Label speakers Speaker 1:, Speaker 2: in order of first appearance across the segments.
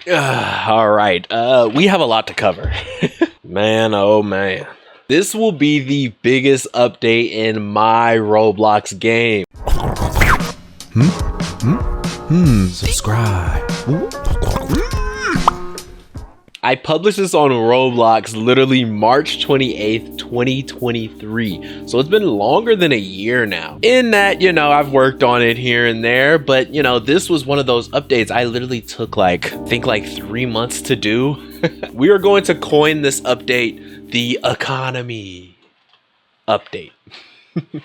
Speaker 1: All right, we have a lot to cover. Man, oh man. This will be the biggest update in my Roblox game. Subscribe. I published this on Roblox literally March 28th, 2023. So it's been longer than a year now. In that, you know, I've worked on it here and there, but you know, this was one of those updates I literally took I think 3 months to do. We are going to coin this update the economy update.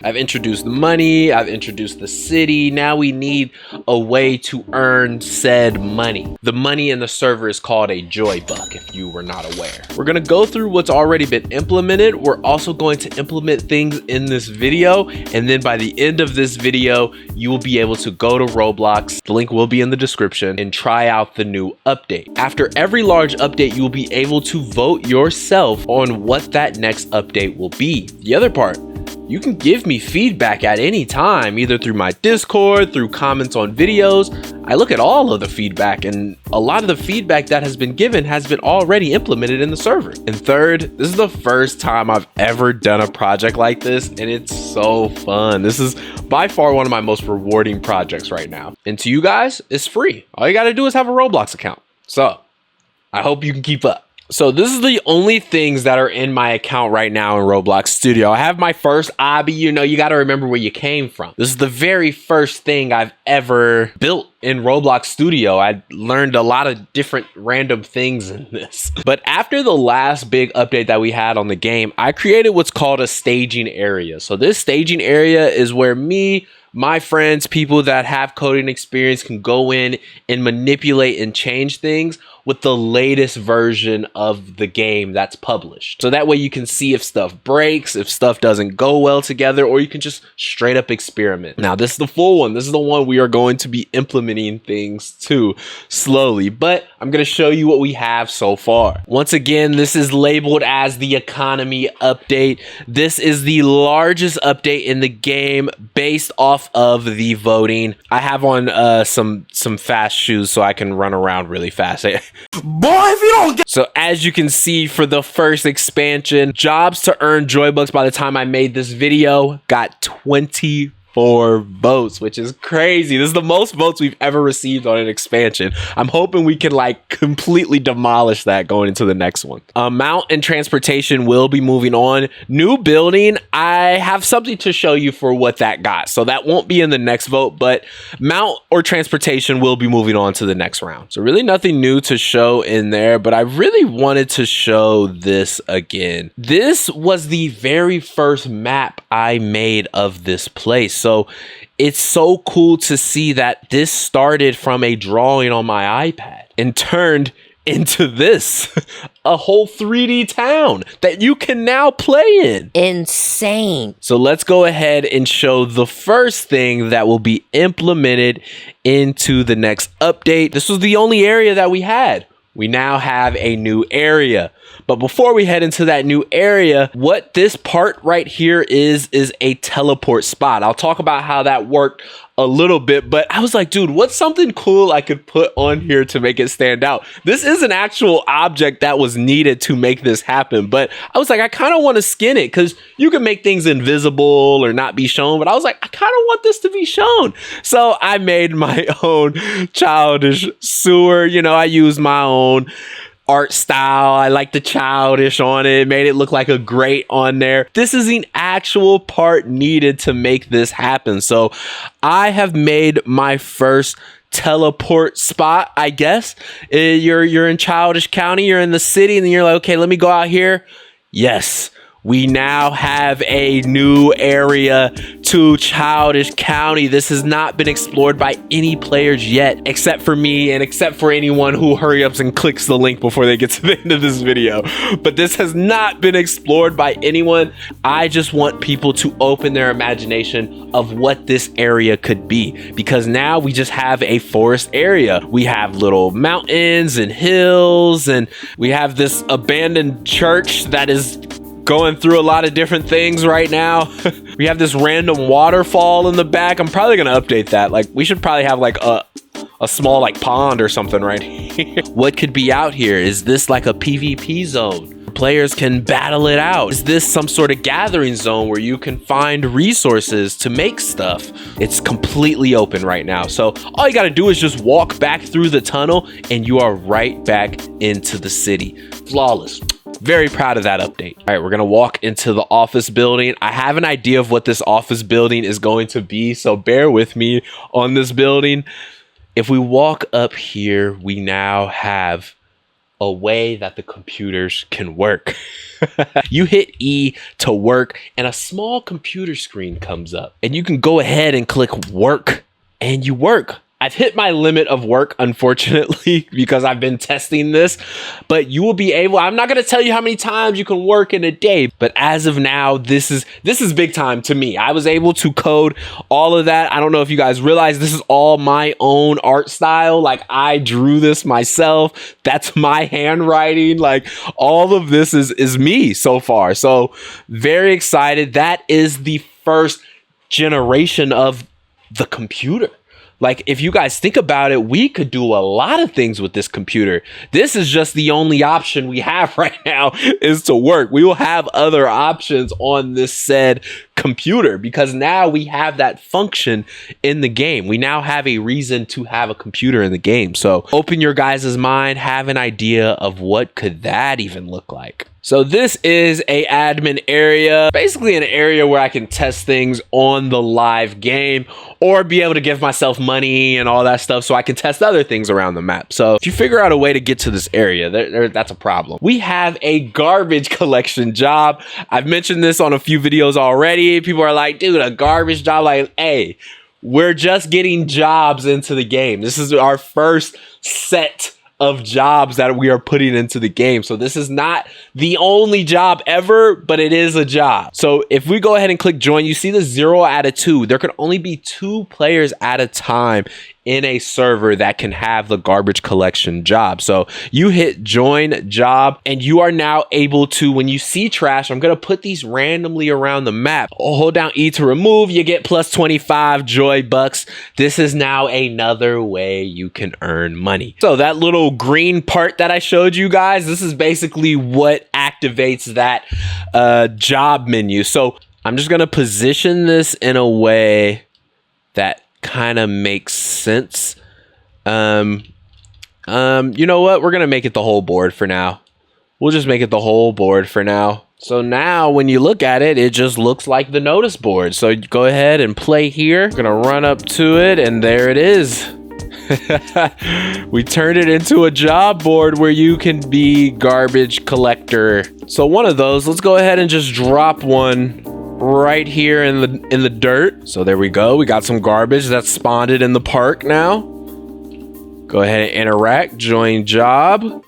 Speaker 1: I've introduced money, I've introduced the city. Now we need a way to earn said money. The money in the server is called a JoyBuck, if you were not aware. We're gonna go through what's already been implemented. We're also going to implement things in this video, and then by the end of this video, you will be able to go to Roblox, the link will be in the description, and try out the new update. After every large update, you will be able to vote yourself on what that next update will be. The other part, you can give me feedback at any time, either through my Discord, through comments on videos. I look at all of the feedback, and a lot of the feedback that has been given has been already implemented in the server. And third, this is the first time I've ever done a project like this, and it's so fun. This is by far one of my most rewarding projects right now. And to you guys, it's free. All you gotta do is have a Roblox account. So I hope you can keep up. So this is the only things that are in my account right now in Roblox Studio. I have my first obby. You know, you got to remember where you came from. This is the very first thing I've ever built in Roblox Studio. I learned a lot of different random things in this. But after the last big update that we had on the game, I created what's called a staging area. So this staging area is where me, my friends, people that have coding experience can go in and manipulate and change things with the latest version of the game that's published. So that way you can see if stuff breaks, if stuff doesn't go well together, or you can just straight up experiment. Now this is the full one. This is the one we are going to be implementing things to slowly, but I'm going to show you what we have so far. Once again, this is labeled as the economy update. This is the largest update in the game based off of the voting. I have on some fast shoes so I can run around really fast. Boy, if you don't get... So as you can see, for the first expansion, jobs to earn JoyBucks by the time I made this video got 24 votes, which is crazy. This is the most votes we've ever received on an expansion. I'm hoping we can completely demolish that going into the next one. Mount and transportation will be moving on. New building, I have something to show you for what that got. So that won't be in the next vote, but mount or transportation will be moving on to the next round. So really nothing new to show in there, but I really wanted to show this again. This was the very first map I made of this place. So it's so cool to see that this started from a drawing on my iPad and turned into this, a whole 3D town that you can now play in.
Speaker 2: Insane.
Speaker 1: So let's go ahead and show the first thing that will be implemented into the next update. This was the only area that we had. We now have a new area. But before we head into that new area, what this part right here is a teleport spot. I'll talk about how that worked a little bit, but I was like, dude, what's something cool I could put on here to make it stand out? This is an actual object that was needed to make this happen, but I was like, I kind of want to skin it because you can make things invisible or not be shown, but I was like, I kind of want this to be shown. So I made my own childish sewer. You know, I used my own art style. I like the childish on it, made it look like a grate on there. This is an actual part needed to make this happen. So I have made my first teleport spot, I guess. You're in Childish County, you're in the city, and then you're like, okay, let me go out here. Yes, we now have a new area to Childish County. This has not been explored by any players yet, except for me and except for anyone who hurry ups and clicks the link before they get to the end of this video. But this has not been explored by anyone. I just want people to open their imagination of what this area could be, because now we just have a forest area. We have little mountains and hills, and we have this abandoned church that is going through a lot of different things right now. We have this random waterfall in the back. I'm probably gonna update that. Like, we should probably have like a a small like pond or something right here. What could be out here? Is this like a PvP zone? Players can battle it out. Is this some sort of gathering zone where you can find resources to make stuff? It's completely open right now. So all you got to do is just walk back through the tunnel and you are right back into the city. Flawless. Very proud of that update. All right, we're gonna walk into the office building. I have an idea of what this office building is going to be, so bear with me on this building. If we walk up here, we now have a way that the computers can work. You hit E to work and a small computer screen comes up and you can go ahead and click work and you work. I've hit my limit of work, unfortunately, because I've been testing this, but you will be able, I'm not going to tell you how many times you can work in a day, but as of now, this is big time to me. I was able to code all of that. I don't know if you guys realize this is all my own art style. Like I drew this myself. That's my handwriting. Like all of this is me so far. So very excited. That is the first generation of the computer. Like, if you guys think about it, we could do a lot of things with this computer. This is just the only option we have right now is to work. We will have other options on this said computer because now we have that function in the game. We now have a reason to have a computer in the game. So open your guys' mind, have an idea of what could that even look like. So this is a admin area, basically an area where I can test things on the live game or be able to give myself money and all that stuff so I can test other things around the map. So if you figure out a way to get to this area, that's a problem. We have a garbage collection job. I've mentioned this on a few videos already. People are like, dude, a garbage job? Like, hey, we're just getting jobs into the game. This is our first set of jobs that we are putting into the game. So this is not the only job ever, but it is a job. So if we go ahead and click join, you see the 0 out of 2. There can only be 2 players at a time in a server that can have the garbage collection job. So you hit join job and you are now able to, when you see trash, I'm going to put these randomly around the map. Hold down E to remove, you get plus 25 JoyBucks. This is now another way you can earn money. So that little green part that I showed you guys, this is basically what activates that job menu. So I'm just going to position this in a way that kind of makes sense. You know what? We're gonna make it the whole board for now. We'll just make it the whole board for now. So now when you look at it, it just looks like the notice board. So go ahead and play here. We're gonna run up to it and there it is. We turned it into a job board where you can be garbage collector. So one of those, let's go ahead and just drop one right here in the dirt. So there we go. We got some garbage that's spawned in the park now. Go ahead and interact, join job.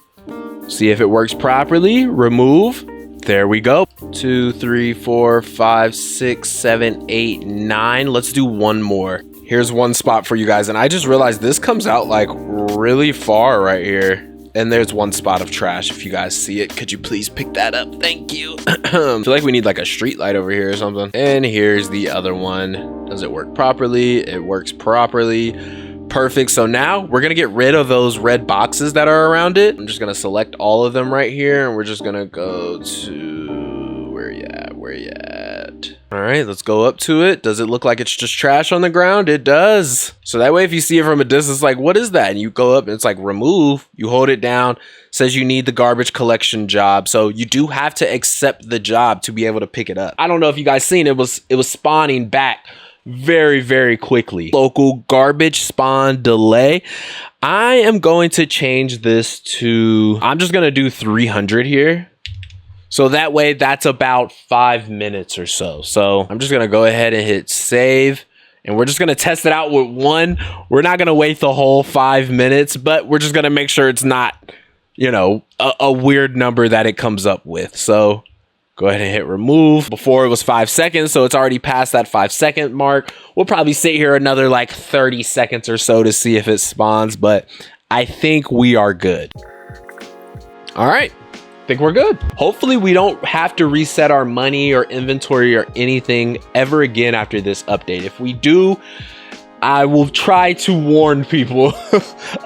Speaker 1: See if it works properly. Remove. There we go. 2, 3, 4, 5, 6, 7, 8, 9. Let's do one more. Here's one spot for you guys. And I just realized this comes out like really far right here. And there's one spot of trash. If you guys see it, could you please pick that up? Thank you. I feel like we need like a street light over here or something. And here's the other one. Does it work properly? It works properly. Perfect. So now we're going to get rid of those red boxes that are around it. I'm just going to select all of them right here. And we're just going to go to where you at? Where you at? All right, let's go up to it. Does it look like it's just trash on the ground? It does. So that way, if you see it from a distance, like, what is that? And you go up and it's like remove. You hold it down. Says you need the garbage collection job. So you do have to accept the job to be able to pick it up. I don't know if you guys seen it was spawning back very, very quickly. Local garbage spawn delay. I am going to change this to, I'm just going to do 300 here. So that way, that's about 5 minutes or so. So I'm just going to go ahead and hit save. And we're just going to test it out with one. We're not going to wait the whole 5 minutes, but we're just going to make sure it's not, you know, a weird number that it comes up with. So go ahead and hit remove. Before it was 5 seconds, so it's already past that 5-second mark. We'll probably sit here another like 30 seconds or so to see if it spawns, but I think we are good. All right. I think we're good. Hopefully we don't have to reset our money or inventory or anything ever again after this update. If we do, I will try to warn people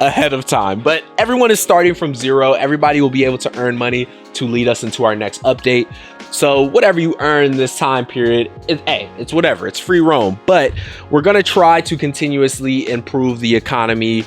Speaker 1: ahead of time, but everyone is starting from zero. Everybody will be able to earn money to lead us into our next update. So whatever you earn this time period, it's whatever, it's free roam, but we're going to try to continuously improve the economy,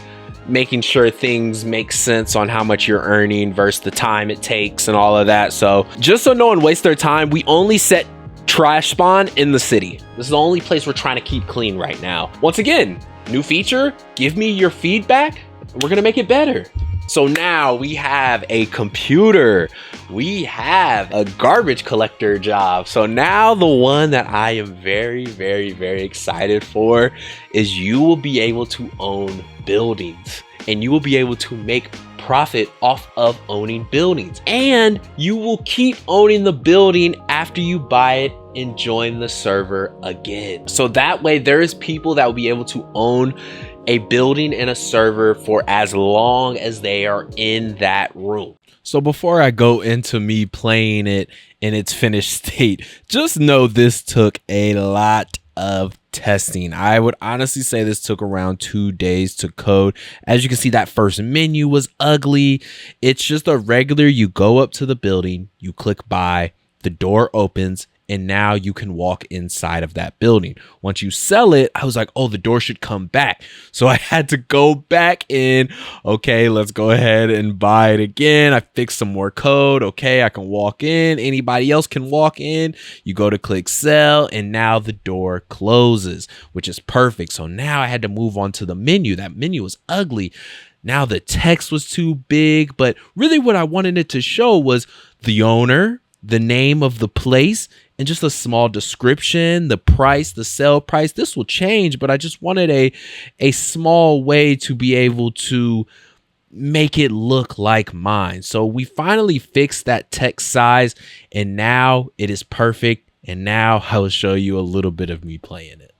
Speaker 1: making sure things make sense on how much you're earning versus the time it takes and all of that. So just so no one wastes their time, we only set trash spawn in the city. This is the only place we're trying to keep clean right now. Once again, new feature, give me your feedback. We're gonna make it better. So now we have a computer. We have a garbage collector job. So now the one that I am very, very, very excited for is you will be able to own buildings and you will be able to make profit off of owning buildings, and you will keep owning the building after you buy it and join the server again. So that way there is people that will be able to own a building and a server for as long as they are in that room. So before I go into me playing it in its finished state, just know this took a lot of testing. I would honestly say this took around 2 days to code. As you can see, that first menu was ugly. It's just a regular, you go up to the building, you click buy, the door opens, and now you can walk inside of that building. Once you sell it, I was like, oh, the door should come back. So I had to go back in. Okay, let's go ahead and buy it again. I fixed some more code. Okay, I can walk in. Anybody else can walk in. You go to click sell, and now the door closes, which is perfect. So now I had to move on to the menu. That menu was ugly. Now the text was too big, but really what I wanted it to show was the owner, the name of the place, and just a small description, the price, the sale price. This will change, but I just wanted a small way to be able to make it look like mine. So we finally fixed that text size, and now it is perfect. And now I will show you a little bit of me playing it.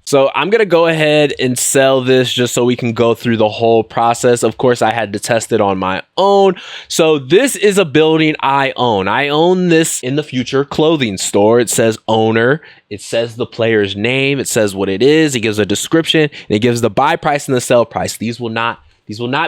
Speaker 1: So I'm going to go ahead and sell this just so we can go through the whole process. Of course, I had to test it on my own. So this is a building I own. I own this in the future clothing store. It says owner. It says the player's name. It says what it is. It gives a description. And it gives the buy price and the sell price. These will not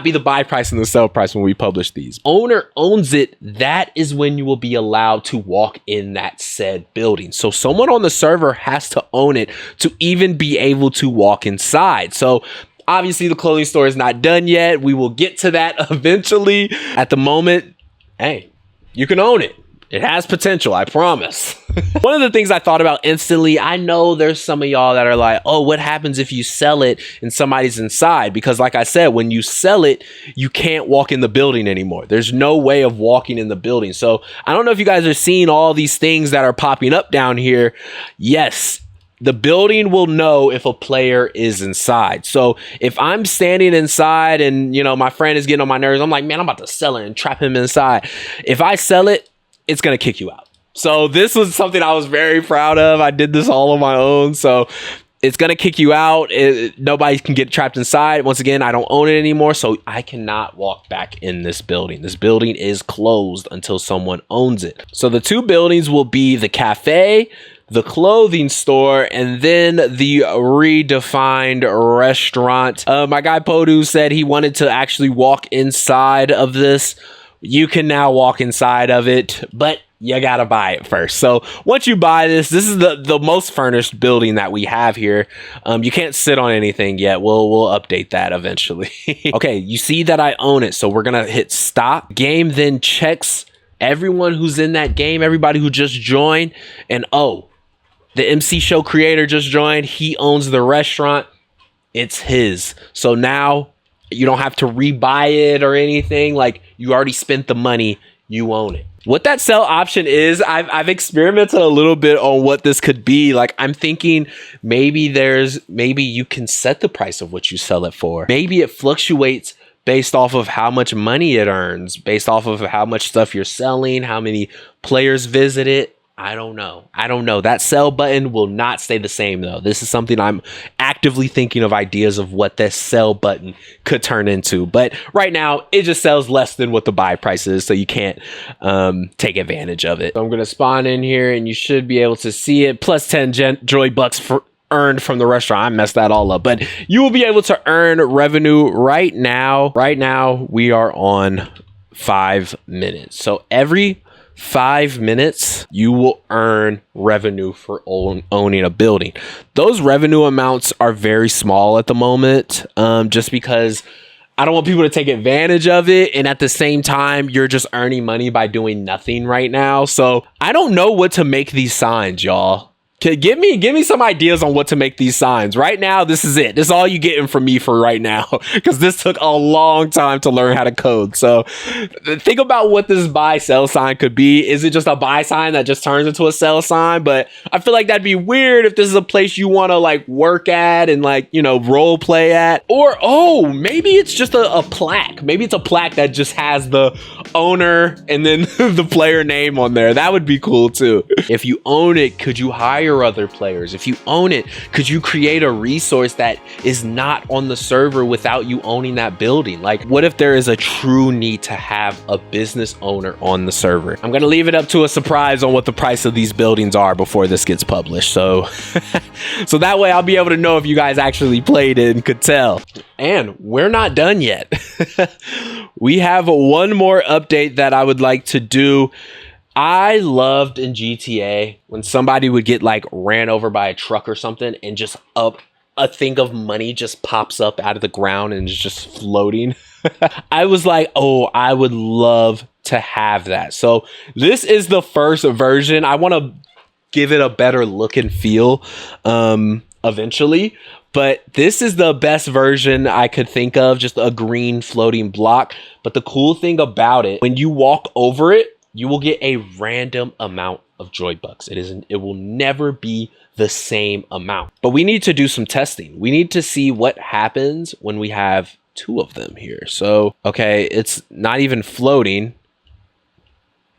Speaker 1: be the buy price and the sell price when we publish these. Owner owns it. That is when you will be allowed to walk in that said building. So someone on the server has to own it to even be able to walk inside. So obviously the clothing store is not done yet. We will get to that eventually. At the moment, hey, you can own it. It has potential, I promise. One of the things I thought about instantly, I know there's some of y'all that are like, oh, what happens if you sell it and somebody's inside? Because like I said, when you sell it, you can't walk in the building anymore. There's no way of walking in the building. So I don't know if you guys are seeing all these things that are popping up down here. Yes, the building will know if a player is inside. So if I'm standing inside and, you know, my friend is getting on my nerves, I'm like, man, I'm about to sell it and trap him inside. If I sell it, it's going to kick you out. So this was something I was very proud of. I did this all on my own. So it's going to kick you out. Nobody can get trapped inside. Once again, I don't own it anymore. So I cannot walk back in this building. This building is closed until someone owns it. So the two buildings will be the cafe, the clothing store, and then the redefined restaurant. My guy Podu said he wanted to actually walk inside of this. You can now walk inside of it, but you gotta buy it first. So once you buy this, this is the most furnished building that we have here. You can't sit on anything yet. We'll update that eventually. Okay, you see that I own it. So we're gonna hit stop. Game then checks everyone who's in that game, everybody who just joined, and oh, the MC show creator just joined. He owns the restaurant. It's his. So now you don't have to rebuy it or anything. Like, you already spent the money, you own it. What that sell option is, I've experimented a little bit on what this could be. Like, I'm thinking maybe you can set the price of what you sell it for. Maybe it fluctuates based off of how much money it earns, based off of how much stuff you're selling, how many players visit it. I don't know. That sell button will not stay the same though. This is something I'm actively thinking of ideas of what this sell button could turn into. But right now it just sells less than what the buy price is. So you can't take advantage of it. So I'm going to spawn in here and you should be able to see it. Plus 10 JoyBucks for earned from the restaurant. I messed that all up, but you will be able to earn revenue right now. Right now, we are on 5 minutes. So every 5 minutes, you will earn revenue for owning a building. Those revenue amounts are very small at the moment, just because I don't want people to take advantage of it. And at the same time, you're just earning money by doing nothing right now. So I don't know what to make these signs, y'all. Give me some ideas on what to make these signs. Right now, this is it. This is all you getting from me for right now, because this took a long time to learn how to code. So think about what this buy sell sign could be. Is it just a buy sign that just turns into a sell sign? But I feel like that'd be weird if this is a place you want to like work at and like, you know, role play at. Or, oh, maybe it's just a plaque. Maybe it's a plaque that just has the owner and then the player name on there. That would be cool too. If you own it, could you hire other players? If you own it, could you create a resource that is not on the server without you owning that building? Like, what if there is a true need to have a business owner on the server? I'm gonna leave it up to a surprise on what the price of these buildings are before this gets published, so so that way I'll be able to know if you guys actually played it and could tell. And we're not done yet. We have one more update that I would like to do. I loved in GTA when somebody would get like ran over by a truck or something and just a thing of money just pops up out of the ground and is just floating. I was like, oh, I would love to have that. So this is the first version. I want to give it a better look and feel eventually. But this is the best version I could think of, just a green floating block. But the cool thing about it, when you walk over it, you will get a random amount of JoyBucks. It will never be the same amount. But we need to do some testing. We need to see what happens when we have 2 of them here. So, okay, it's not even floating.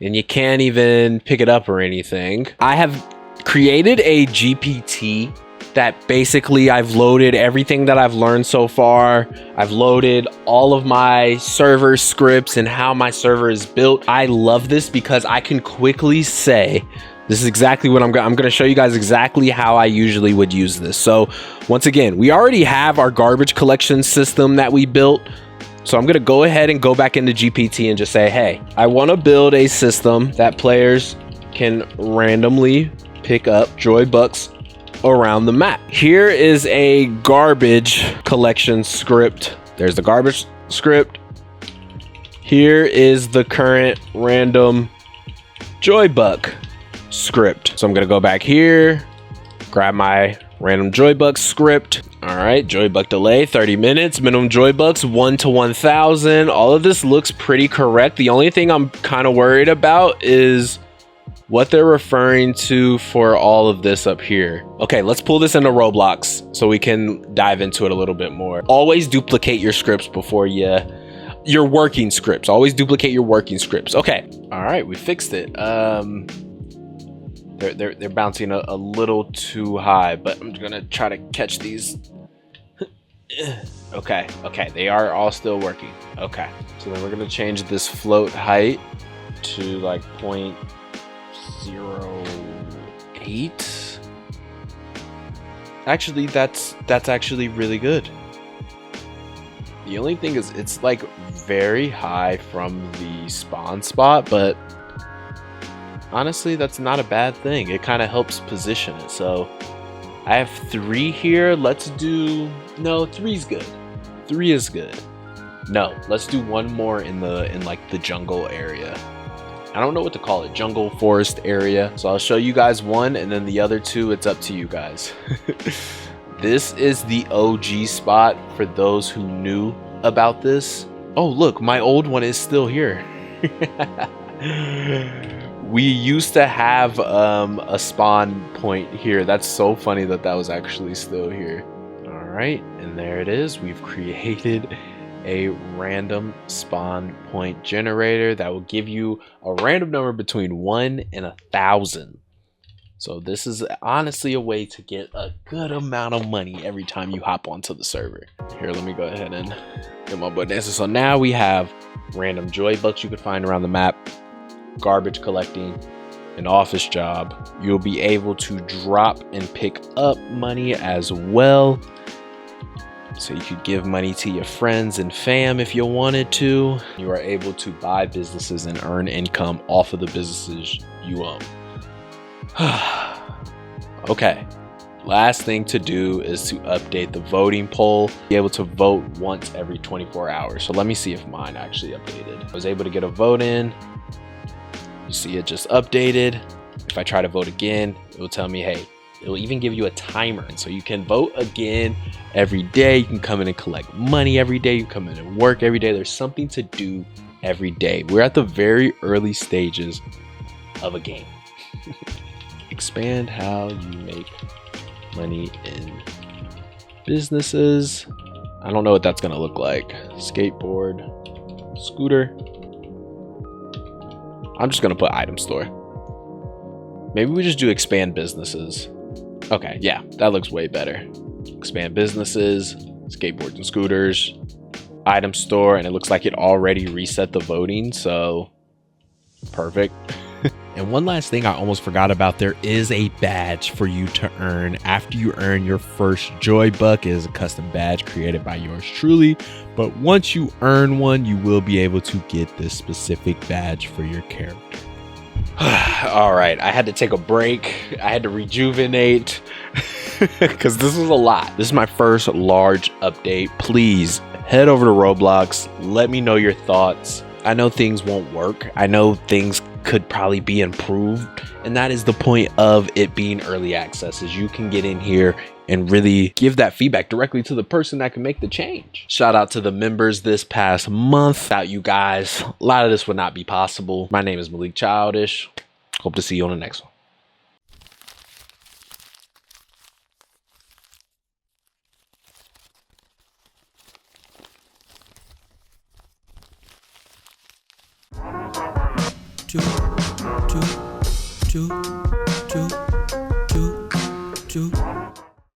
Speaker 1: And you can't even pick it up or anything. I have created a GPT that basically I've loaded everything that I've learned so far. I've loaded all of my server scripts and how my server is built. I love this because I can quickly say, this is exactly what I'm going to show you guys exactly how I usually would use this. So once again, we already have our garbage collection system that we built. So I'm going to go ahead and go back into GPT and just say, hey, I want to build a system that players can randomly pick up JoyBucks around the map. Here is a garbage collection script. There's the garbage script. Here is the current random JoyBuck script. So I'm gonna go back here, grab my random JoyBuck script. All right, JoyBuck delay 30 minutes, minimum JoyBucks 1 to 1,000. All of this looks pretty correct. The only thing I'm kind of worried about is what they're referring to for all of this up here. Okay, let's pull this into Roblox so we can dive into it a little bit more. Always duplicate your scripts before your working scripts. Always duplicate your working scripts. Okay, all right, we fixed it. They're bouncing a little too high, but I'm gonna try to catch these. Okay, they are all still working. Okay, so then we're gonna change this float height to like 0.08. Actually, that's actually really good. The only thing is it's like very high from the spawn spot, but honestly, that's not a bad thing. It kind of helps position it. So I have 3 here. Let's do, no, 3's good. 3 is good. No, let's do one more in like the jungle area. I don't know what to call it, jungle forest area. So I'll show you guys one, and then the other 2, it's up to you guys. This is the OG spot for those who knew about this. Oh, look, my old one is still here. We used to have a spawn point here. That's so funny that was actually still here. All right, and there it is. We've created a random spawn point generator that will give you a random number between 1 and 1,000. So this is honestly a way to get a good amount of money every time you hop onto the server. Here, let me go ahead and get my button answer. So now we have random JoyBucks you could find around the map, garbage collecting, an office job, you'll be able to drop and pick up money as well. So you could give money to your friends and fam if you wanted to. You are able to buy businesses and earn income off of the businesses you own. Okay, last thing to do is to update the voting poll. Be able to vote once every 24 hours. So let me see if mine actually updated. I was able to get a vote in. You see it just updated. If I try to vote again, it will tell me, hey, it'll even give you a timer. And so you can vote again every day. You can come in and collect money every day. You come in and work every day. There's something to do every day. We're at the very early stages of a game. Expand how you make money in businesses. I don't know what that's gonna look like. Skateboard, scooter. I'm just gonna put item store. Maybe we just do expand businesses. Okay, yeah, that looks way better. Expand businesses, skateboards and scooters, item store, and it looks like it already reset the voting, so perfect. And one last thing I almost forgot about, there is a badge for you to earn after you earn your first JoyBuck. It is a custom badge created by yours truly, but once you earn one, you will be able to get this specific badge for your character. All right, I had to take a break. I had to rejuvenate because this was a lot. This is my first large update. Please head over to Roblox. Let me know your thoughts. I know things won't work. I know things could probably be improved, and that is the point of it being early access, is you can get in here and really give that feedback directly to the person that can make the change. Shout out to the members this past month. Without you guys, a lot of this would not be possible. My name is Malik Childish. Hope to see you on the next one.
Speaker 2: Two.